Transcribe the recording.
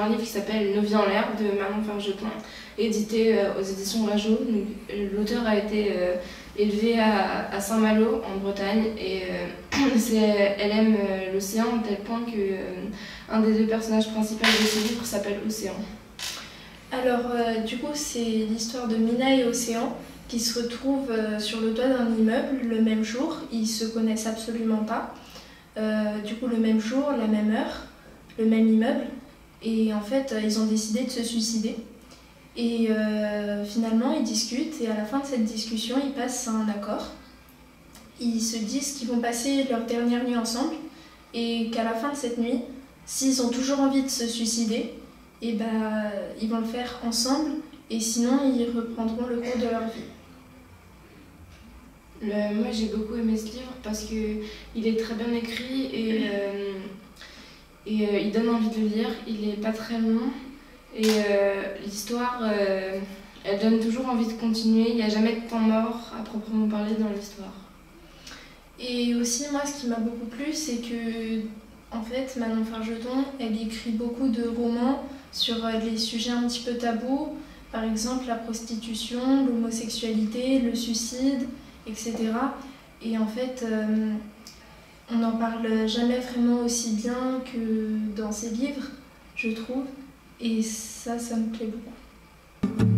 un livre qui s'appelle Nos vies en l'air de Manon Fargeton, édité aux éditions Rajo. L'auteur a été élevée à Saint-Malo en Bretagne et elle aime l'océan à tel point qu'un des deux personnages principaux de ce livre s'appelle Océan. Alors du coup c'est l'histoire de Mina et Océan qui se retrouvent sur le toit d'un immeuble le même jour. Ils se connaissent absolument pas. Du coup le même jour, la même heure, le même immeuble. Et en fait ils ont décidé de se suicider. Et finalement ils discutent et à la fin de cette discussion ils passent à un accord. Ils se disent qu'ils vont passer leur dernière nuit ensemble et qu'à la fin de cette nuit, s'ils ont toujours envie de se suicider, et ils vont le faire ensemble et sinon ils reprendront le cours de leur vie. Moi j'ai beaucoup aimé ce livre parce qu'il est très bien écrit et il donne envie de le lire. Il n'est pas très long et l'histoire elle donne toujours envie de continuer. Il n'y a jamais de temps mort à proprement parler dans l'histoire. Et aussi moi ce qui m'a beaucoup plu c'est que en fait Manon Fargeton elle écrit beaucoup de romans sur les sujets un petit peu tabous, par exemple la prostitution, l'homosexualité, le suicide, etc. Et en fait, on n'en parle jamais vraiment aussi bien que dans ses livres, je trouve. Et ça me plaît beaucoup.